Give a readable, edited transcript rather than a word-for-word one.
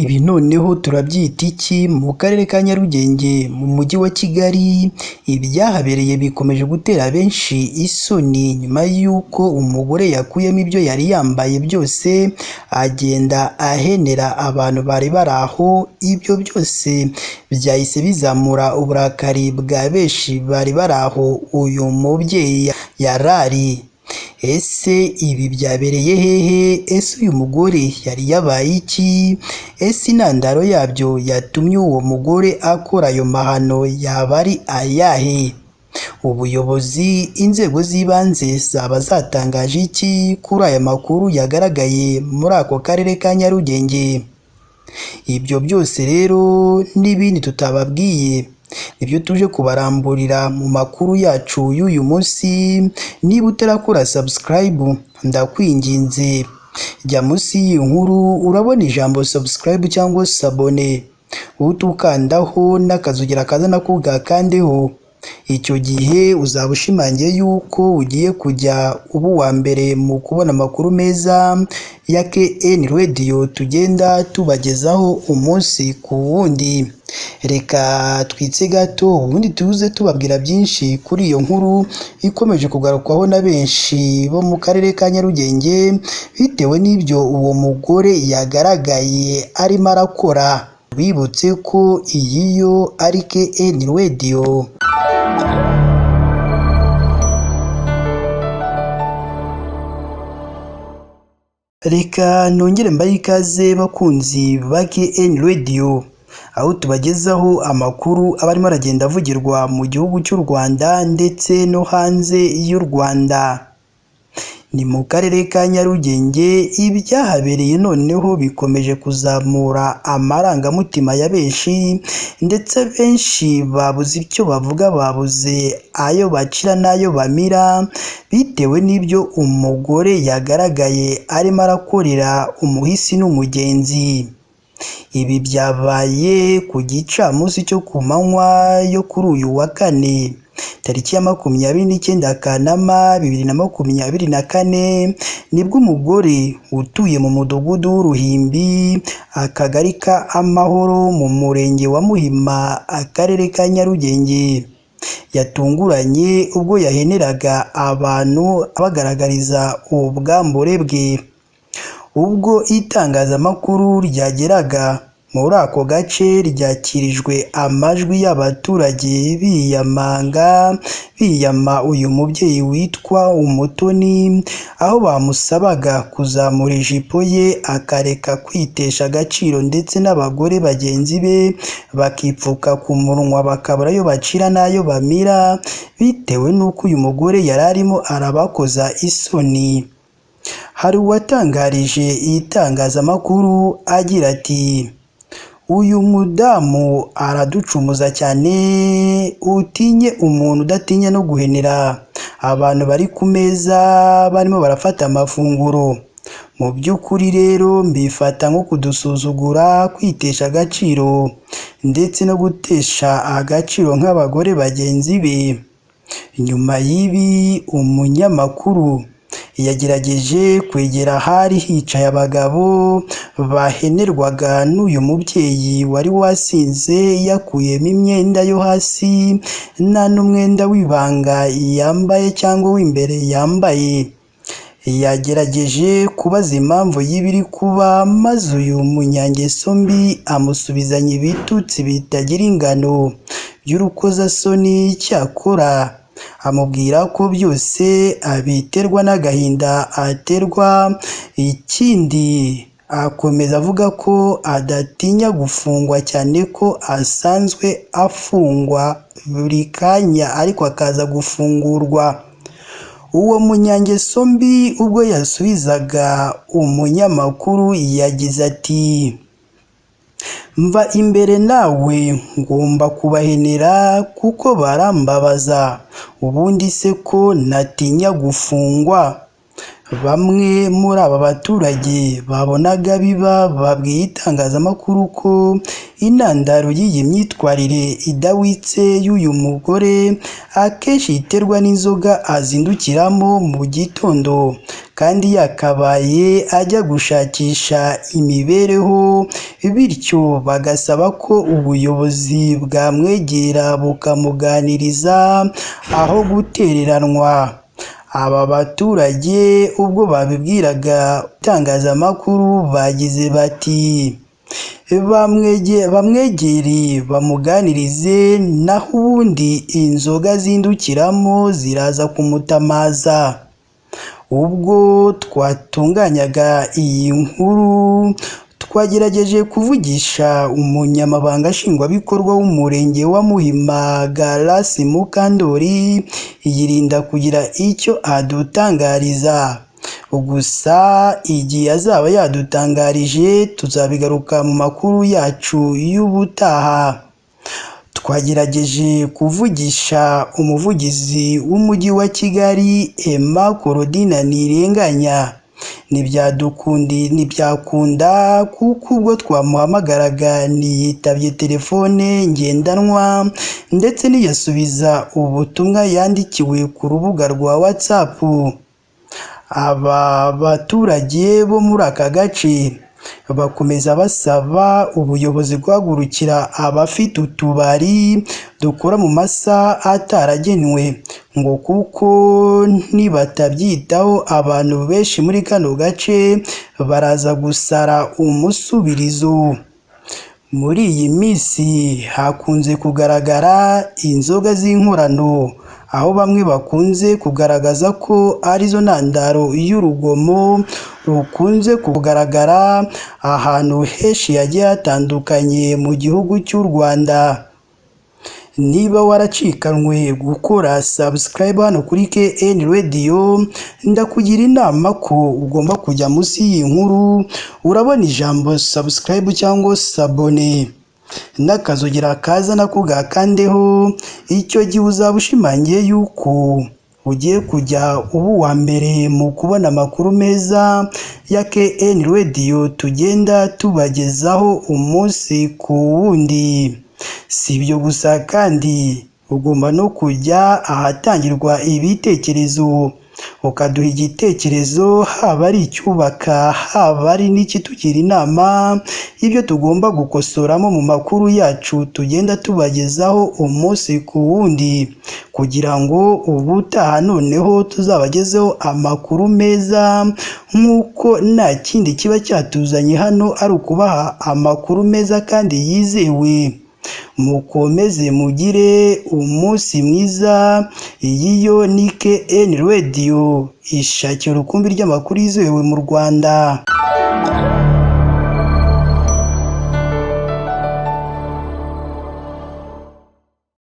Ibi noneho turabyita iki? Mu karere ka Nyarugenge mu mujyi wa Kigali, ibyahabereye bikomeje gutera benshi isoni nyuma y'uko umugore yakuyemo ibyo yari yambaye byose agenda ahenera abantu bari bari aho. Ibyo byose byahise bizamura uburakari bwa benshi bari bari aho uyu mubyeyi yari ari. Ese ibi byabereye hehe? Ese uyu mugore yari yabaye iki? Ese intandaro yabyo yatumye uwo mugore akora ayo mahano yaba ari ayahe? Ubuyobozi, inzego z'ibanze zaba zatangaje iki kuri aya makuru yagaragaye muri ako karere ka Nyarugenge? Ibyo byose rero n'ibindi tutababwiye nibyo tuje kubaramburira mu makuru yacu y'uyu munsi. Niba utarakora subscribe ndakwinginze jya munsi y'iyi nkuru urabona ijambo subscribe cyangwa sabone, utukandaho n'akazugira kaza nako ugakandeho. Icyo gihe uzaba ushimangiye yuko ugiye kujya uba uwa mbere mu kubona amakuru meza ya KN Radio tugenda tubagezaho umunsi ku wundi. Reka twitse gato ubundi tuze tubabwira byinshi kuri iyo nkuru ikomeje kugarukwaho na benshi bo mu karere ka Nyarugenge bitewe n'ibyo uwo mugore yagaragaye arimo arakora. Bibutse ko iyi yo ari KN Radio. Reka nongere mbaye ikaze bakunzi ba KN Radio, aho tubagezaho amakuru aba arimo aragenda avugirwa mu gihugu cy'u Rwanda ndetse no hanze y'u Rwanda. Ni mu karere ka Nyarugenge ibyahabereye noneho bikomeje kuzamura amarangamutima ya benshi, ndetse benshi babuze icyo bavuga, babuze ayo bacira n'ayo bamira bitewe n'ibyo umugore yagaragaye arimo arakorera umuhisi n'umugenzi. Ibi byabaye ku gicamunsi cyo ku manywa yo kuri uyu wa kane tariki ya 29 Kanama 2024 nibwo umugore utuye mu mudugudu w'Uruhimbi akagari ka Amahoro mu murenge wa Muhima akarere ka Nyarugenge yatunguranye ubwo yaheneraga abantu abagaragariza ubwambure bwe. Ubwo itangazamakuru ryageraga muri ako gace ryakirijwe amajwi y'abaturage biyama uyu mubyeyi witwa Umutoni, aho bamusabaga kuzamura ijipo ye akareka kwitesha agaciro, ndetse n'abagore bagenzi be bakipfuka ku munwa bakabura ayo bacira n'ayo bamira bitewe n'uko uyu mugore yari arimo arabakoza isoni. Hari uwatangarije itangazamakuru agira ati, uyu mudamu araducumuza cyane, utinye umuntu udatinya no guhenera abantu bari ku meza barimo barafata amafunguro. Mu by'ukuri rero mbifata nko kudusuzugura, kwitesha agaciro ndetse no gutesha agaciro nk'abagore bagenzi be. Nyuma y'ibi umunyamakuru yagerageje kwegera ahari hicaye abagabo bahenerwaga n'uyu mubyeyi wari wasinze yakuyemo imyenda yo hasi nta n'umwenda w'ibanga yambaye cyangwa w'imbere yambaye. Yagerageje kubaza impamvu y'ibiri kuba, maze uyu munyangeso mbi amusubizanya ibitutsi bitagira ingano by'urukozasoni. Cyakora amubwira ko byose abiterwa n'agahinda aterwa. Ikindi akomeza avuga ko adatinya gufungwa, cyane ko asanzwe afungwa buri kanya ariko akaza gufungurwa. Uwo munyangeso mbi ubwo yasubizaga umunyamakuru yagize ati, mva imbere nawe ngomba kubahenera kuko barambabaza, ubundi se ko natinya gufungwa? Bamwe muri aba baturage babonaga biba babwiye itangazamakuru ko intandaro y'iyi myitwarire idawitse y'uyu mugore akenshi iterwa n'inzoga azindukiramo mu gitondo kandi yakabaye ajya gushakisha imibereho, bityo bagasaba ko ubuyobozi bwamwegera bukamuganiriza aho gutereranwa. Aba baturage ubwo babibwiraga itangazamakuru bagize bati bamwegere bamuganirize, naho ubundi inzoga zindukiramo ziraza kumutamaza. Ubwo twatunganyaga iyi nkuru twagerageje kuvugisha umunyamabanga nshingwabikorwa w'umurenge wa Muhima Grace Mukandori, yirinda kugira icyo adutangariza. Gusa igihe azaba yadutangarije tuzabigaruka mu makuru yacu y'ubutaha. Twagerageje kuvugisha umuvugizi w'umujyi wa Kigali Emma Korodina Ntirenganya, ntibyakunda kuko ubwo twamuhamagaraga ntiyitabye telefone ngendanwa ndetse ntiyasubiza ubutumwa yandikiwe ku rubuga rwa WhatsApp. Aba baturage bo muri aka gace bakomeza basaba ubuyobozi guhagurukira abafite utubari dukora mu masaha ataragenwe, ngo kuko nibatabyitaho abantu benshi muri kano gace baraza gusara umusubirizo. Muri iyi minsi hakunze kugaragara inzoga z'inkorano, aho bamwe bakunze kugaragaza ko arizo ntandaro y'urugomo rukunze kugaragara ahantu henshi hagiye hatandukanye mu gihugu cy'u Rwanda. Niba waracikanwe gukora subscribe hano kuri KN Radio, ndakugira inama ko ugomba kujya munsi y'iyi nkuru urabona ijambo subscribe cyangwa sabone n'akazogera kaza nako gakandeho. Icyo gihe uzaba ushimangiye yuko ugiye kujya uba uwa mbere mu kubona amakuru meza ya KN Radio tugenda tubagezaho umunsi ku wundi. Si ibyo gusa kandi ugomba no kujya ahatangirwa ibitekerezo ukaduha igitekerezo, haba ari icyubaka haba ari n'ikitugira inama y'ibyo tugomba gukosoramo mu makuru yacu tugenda tubagezaho umunsi ku wundi, kugira ngo ubutaha noneho tuzabagezeho amakuru meza, nk'uko nta kindi kiba cyatuzanye hano ari ukubaha amakuru meza kandi yizewe. Mukomeze mugire umunsi mwiza. Iyi yo ni KN Radio, ishakira urukumbi ry'amakuru yizewe mu Rwanda.